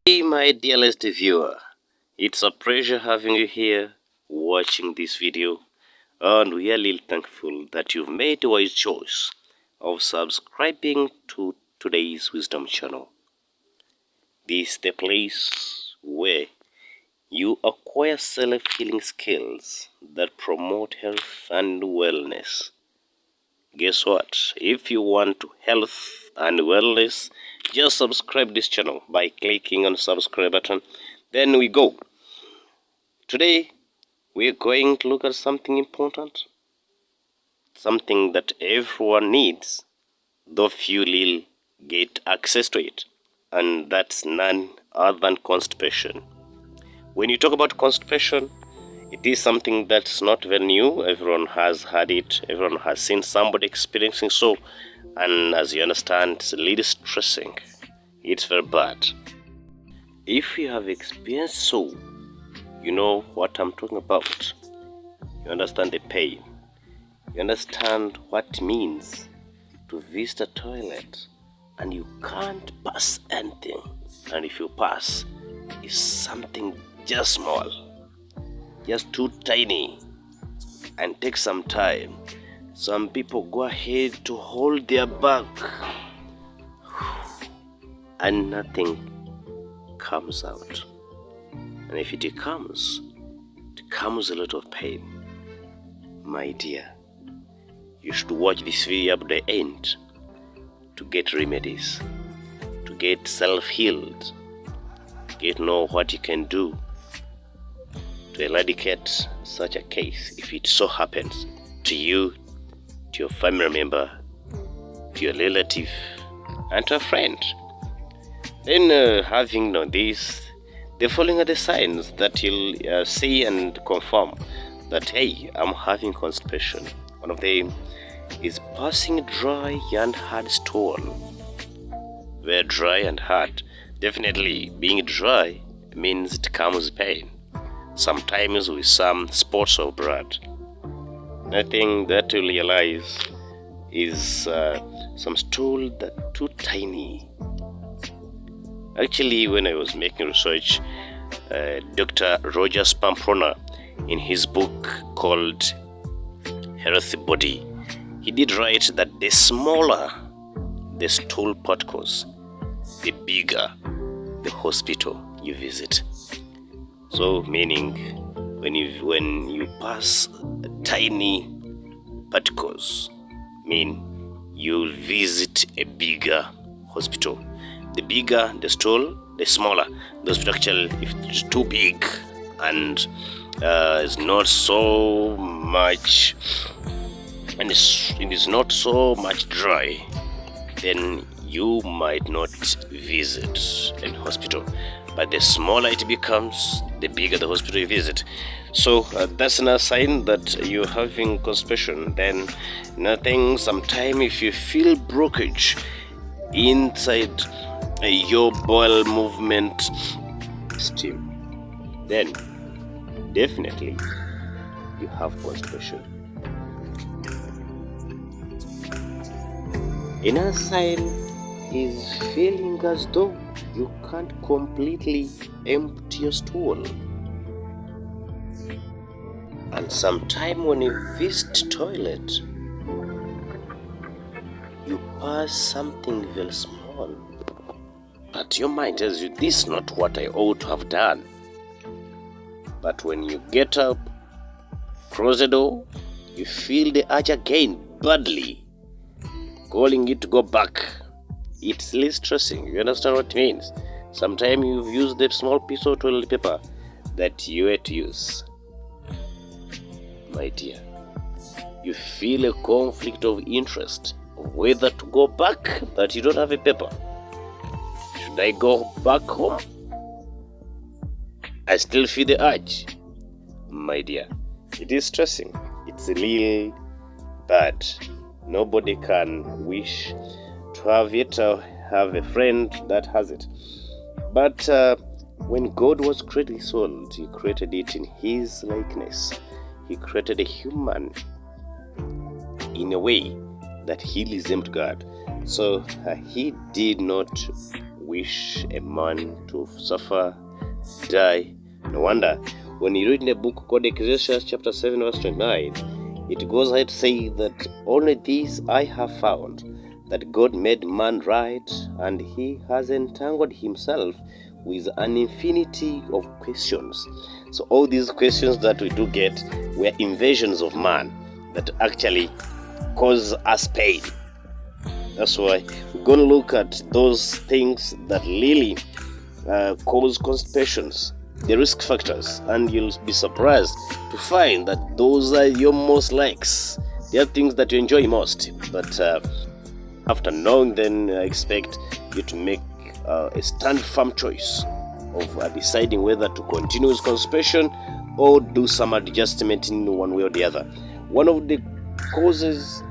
Hey my dearest viewer, it's a pleasure having you here watching this video, and we are really thankful that you've made a wise choice of subscribing to today's wisdom channel. This is the place where you acquire self-healing skills that promote health and wellness. Guess what? If you want health and wellness, just subscribe this channel by clicking on subscribe button. Then we go. Today we're going to look at something important, something that everyone needs, though few will get access to it, and that's none other than constipation. When you talk about constipation, it is something that's not very new. Everyone has had it. Everyone has seen somebody experiencing so. And as you understand, it's really stressing. It's very bad. If you have experienced so, you know what I'm talking about. You understand the pain. You understand what it means to visit a toilet and you can't pass anything. And if you pass, it's something just small, just too tiny, and take some time. Some people go ahead to hold their back and nothing comes out. And if it comes a lot of pain. My dear, you should watch this video up to the end to get remedies, to get self-healed, to know what you can do to eradicate such a case if it so happens to you, to your family member, to your relative, and to a friend. Then having known this, the following are the signs that you'll see and confirm that, hey, I'm having constipation. One of them is passing dry and hard stool. Very dry and hard. Definitely being dry means it comes pain. Sometimes with some spots of blood. Nothing that you realize is some stool that too tiny. Actually, when I was making research, Dr. Roger Spamprona, in his book called Healthy Body, he did write that the smaller the stool particles, the bigger the hospital you visit. So meaning when you pass tiny particles, mean you'll visit a bigger hospital. The bigger the stool, the smaller the hospital. Actually, if it's too big and it's not so much, and it is not so much dry, then you might not visit a hospital. But the smaller it becomes, the bigger the hospital you visit. So that's another sign that you're having constipation. Then nothing, sometime if you feel blockage inside your bowel movement system, then definitely you have constipation. Another sign is feeling as though you can't completely empty your stool. And sometime when you visit toilet, you pass something very small, but your mind tells you this is not what I ought to have done. But when you get up, close the door, you feel the urge again badly, calling it to go back. It's less stressing. You understand what it means? Sometimes you've used the small piece of toilet paper that you had to use. My dear, you feel a conflict of interest of whether to go back, that you don't have a paper. Should I go back home? I still feel the urge. My dear, it is stressing. It's a little bad. Nobody can wish to have it or have a friend that has it. But when God was creating the soul, He created it in His likeness. He created a human in a way that he resembled God. So he did not wish a man to suffer, die. No wonder when you read in a book called Ecclesiastes chapter 7 verse 29, it goes ahead to say that only this I have found, that God made man right, and he has entangled himself with an infinity of questions. So all these questions that we do get were invasions of man that actually cause us pain. That's why we're going to look at those things that really cause constipations, the risk factors, and you'll be surprised to find that those are your most likes. They are things that you enjoy most. But after knowing them, I expect you to make a stand firm choice of deciding whether to continue with constipation or do some adjustment in one way or the other. One of the causes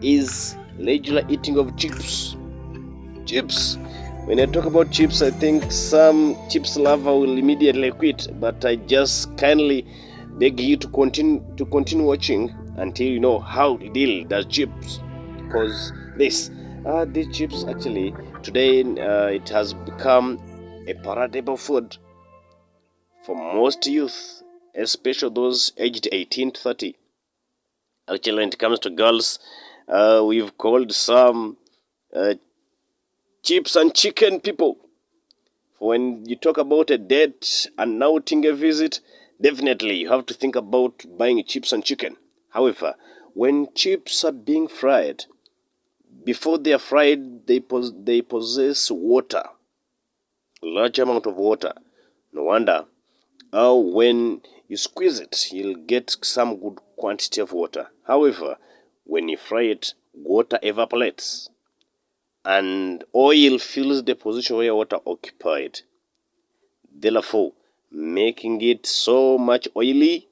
is regular eating of chips. When I talk about chips, I think some chips lover will immediately quit, but I just kindly beg you to continue watching until you know how to deal with chips. Because these chips actually today it has become a palatable food for most youth, especially those aged 18 to 30. Actually, when it comes to girls, we've called some chips and chicken people. When you talk about a date and outing, a visit, definitely you have to think about buying chips and chicken. However, when chips are being fried, before they are fried, they possess water, large amount of water. No wonder when you squeeze it, you'll get some good quantity of water. However, when you fry it, water evaporates and oil fills the position where water occupied, therefore making it so much oily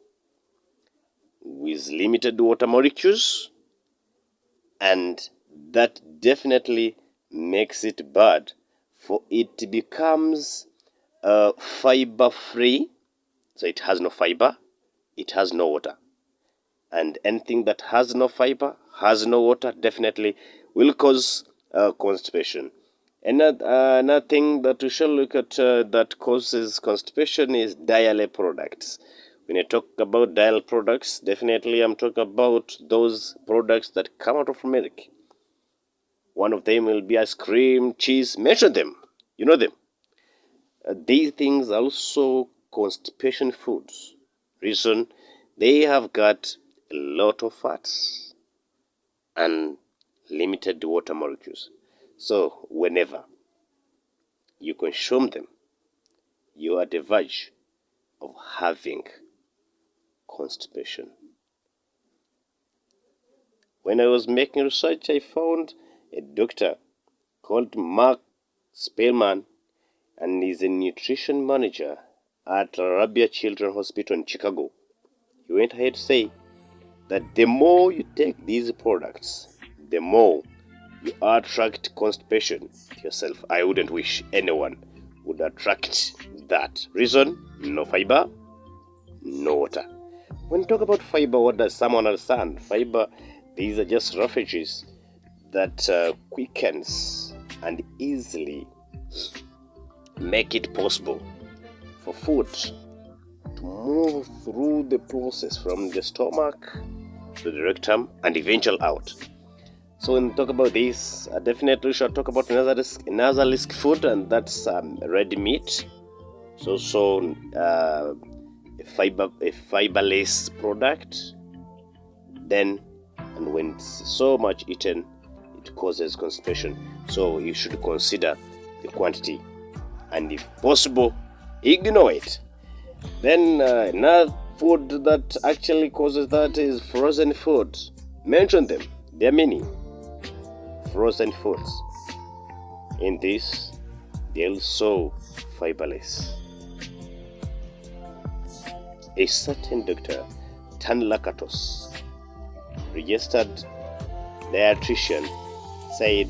with limited water molecules, and that definitely makes it bad, for it becomes fiber free. So it has no fiber, it has no water, and anything that has no fiber, has no water, definitely will cause constipation. Another thing that we shall look at that causes constipation is dairy products. When I talk about dairy products, definitely I'm talking about those products that come out of milk. One of them will be ice cream, cheese, mention them, you know them. These things are also constipation foods. Reason, they have got a lot of fats and limited water molecules. So whenever you consume them, you are at the verge of having constipation. When I was making research, I found a doctor called Mark Spellman, and he's a nutrition manager at Arabia Children's Hospital in Chicago. He went ahead to say that the more you take these products, the more you attract constipation to yourself. I wouldn't wish anyone would attract that. Reason, no fiber, no water. When you talk about fiber, what does someone understand? Fiber, these are just refuges that quickens and easily make it possible for food to move through the process from the stomach to the rectum and eventually out. So when we talk about this, definitely we should talk about another risk food, and that's red meat. It's also a fiberless product. Then, and when it's so much eaten, it causes constipation. So you should consider the quantity, and if possible, ignore it. Then another food that actually causes that is frozen foods. Mention them. There are many frozen foods. In this, they are also fiberless. A certain Dr. Tanlakatos, registered dietitian, said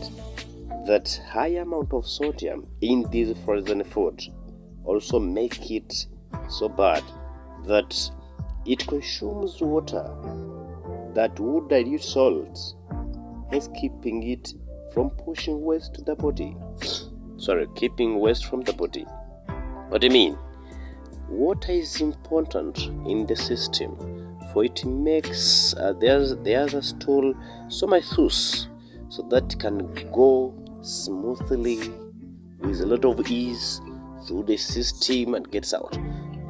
that high amount of sodium in these frozen foods also make it so bad that it consumes water that would dilute salt, hence keeping it from pushing waste to the body. keeping waste from the body. What I mean, water is important in the system, for it makes the other stool so much loose, so that can go smoothly with a lot of ease through the system and gets out.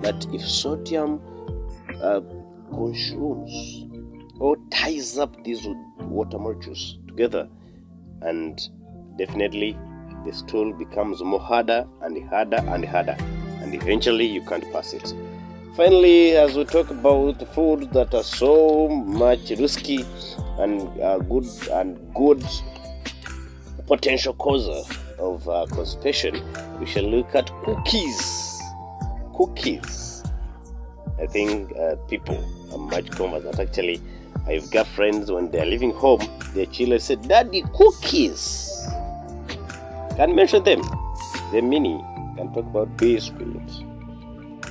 But if sodium consumes or ties up these water molecules together, and definitely the stool becomes more harder and harder and harder, and eventually you can't pass it. Finally, as we talk about foods that are so much risky and good potential causes of constipation, we shall look at cookies. I think people are much common that actually I've got friends when they're leaving home, their children say, "Daddy, cookies." Can't mention them. They're many. Can talk about biscuits.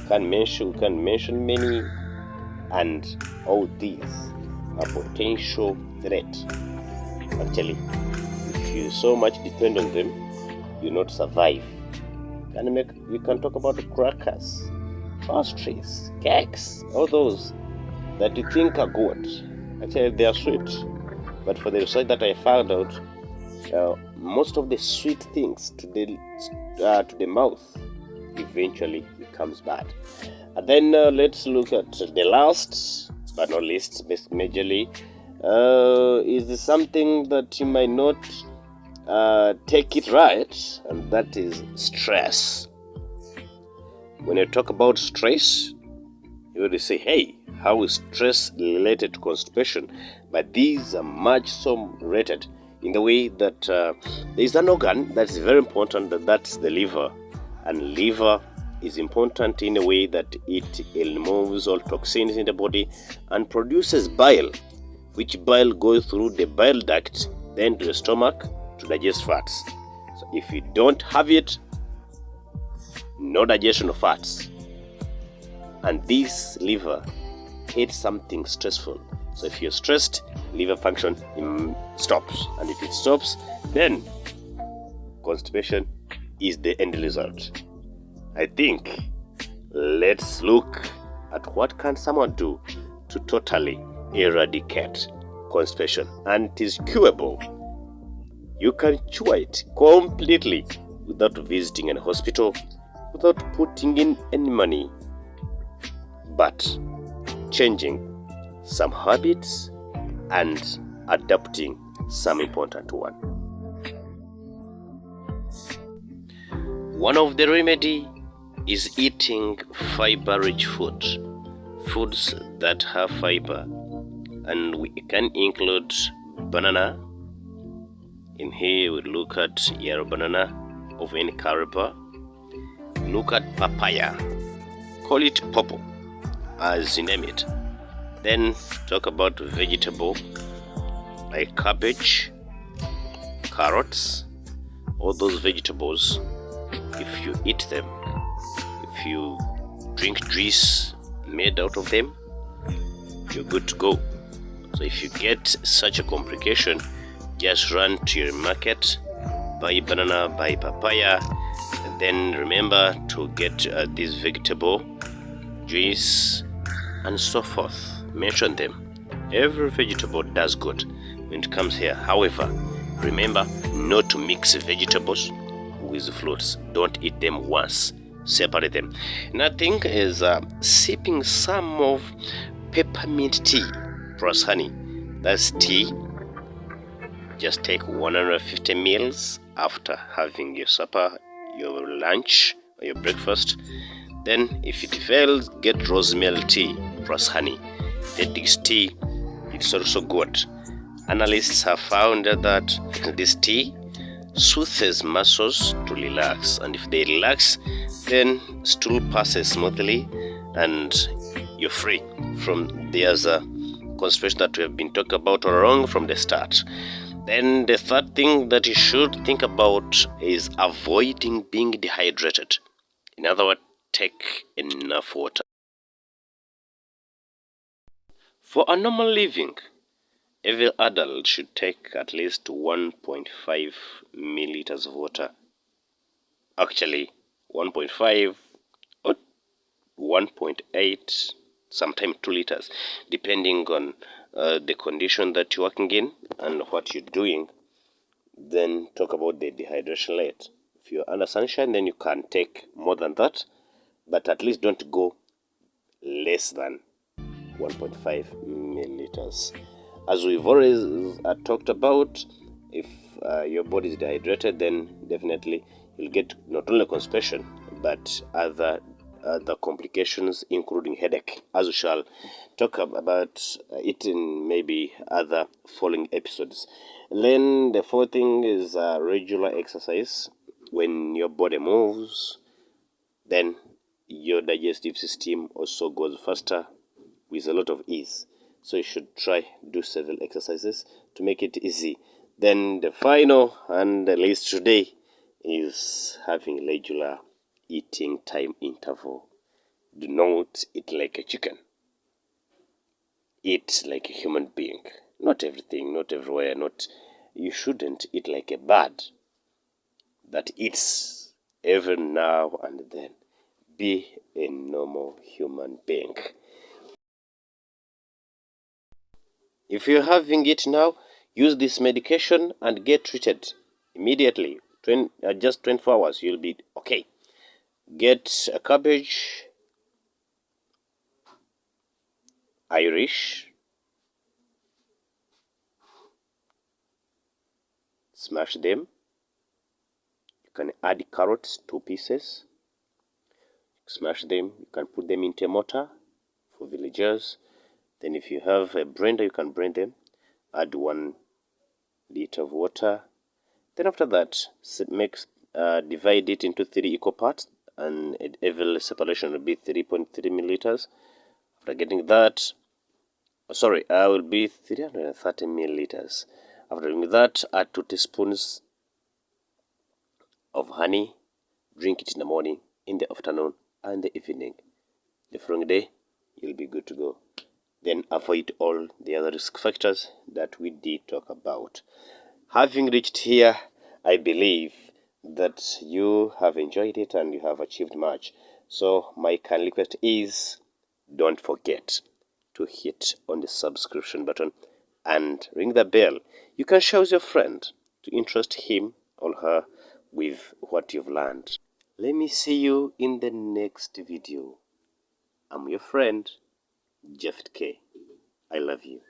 Can mention many, and all these are potential threat. Actually, if you so much depend on them, you not survive. You can talk about crackers, pastries, cakes, all those that you think are good. Actually, they are sweet. But for the research that I found out, most of the sweet things to the mouth eventually becomes bad. And then let's look at the last but not least, majorly, is something that you might not take it right, and that is stress. When you talk about stress, you would say, hey, how is stress related to constipation? But these are much so related in the way that there is an organ that's very important, that's the liver. And liver is important in a way that it removes all toxins in the body and produces bile, which bile goes through the bile duct, then to the stomach to digest fats. So if you don't have it, no digestion of fats. And this liver hates something stressful. So if you're stressed, liver function stops. And if it stops, then constipation is the end result. I think let's look at what can someone do to totally eradicate constipation. And it is curable. You can cure it completely without visiting a hospital, without putting in any money, but changing some habits and adapting some important one. One of the remedy is eating fiber-rich foods that have fiber, and we can include banana. In here we look at yellow banana of any caliber. Look at papaya, call it purple as you name it. Then talk about vegetable like cabbage, carrots, all those vegetables. If you eat them, if you drink juice made out of them, you're good to go. So if you get such a complication, just run to your market, buy banana, buy papaya, and then remember to get this vegetable juice and so forth. Mention them. Every vegetable does good when it comes here. However, remember not to mix vegetables with fruits. Don't eat them once. Separate them. Nothing is sipping some of peppermint tea plus honey. That's tea. Just take 150 ml after having your supper, your lunch, or your breakfast. Then, if it fails, get rosemary tea plus honey. This tea, it's also good. Analysts have found that this tea soothes muscles to relax, and if they relax, then stool passes smoothly and you're free from the other constipation that we have been talking about all along from the start. Then the third thing that you should think about is avoiding being dehydrated. In other words, take enough water. For a normal living, every adult should take at least 1.5 milliliters of water actually 1.5 or 1.8, sometimes 2 liters, depending on the condition that you're working in and what you're doing. Then talk about the dehydration rate. If you're under sunshine, then you can take more than that, but at least don't go less than 1.5 milliliters. As we've always talked about, if your body is dehydrated, then definitely you'll get not only constipation but other complications, including headache, as we shall talk about it in maybe other following episodes. Then the fourth thing is regular exercise. When your body moves, then your digestive system also goes faster with a lot of ease. So you should try do several exercises to make it easy. Then the final and the least today is having regular eating time interval. Do not eat like a chicken. Eat like a human being. Not everything, not everywhere, not you shouldn't eat like a bird that eats every now and then. Be a normal human being. If you're having it now, use this medication and get treated immediately. Just 24 hours, you'll be okay. Get a cabbage, Irish, smash them. You can add carrots, 2 pieces. Smash them. You can put them into a mortar for villagers. Then if you have a blender, you can blend them. Add 1 liter of water. Then after that, divide it into 3 equal parts, and every separation will be 3.3 milliliters. After getting that, will be 330 milliliters. After doing that, add 2 teaspoons of honey. Drink it in the morning, in the afternoon, and the evening. The following day, you'll be good to go. Then avoid all the other risk factors that we did talk about. Having reached here, I believe that you have enjoyed it and you have achieved much. So my kind request is, don't forget to hit on the subscription button and ring the bell. You can share with your friend to interest him or her with what you've learned. Let me see you in the next video. I'm your friend, Jeff K. I love you.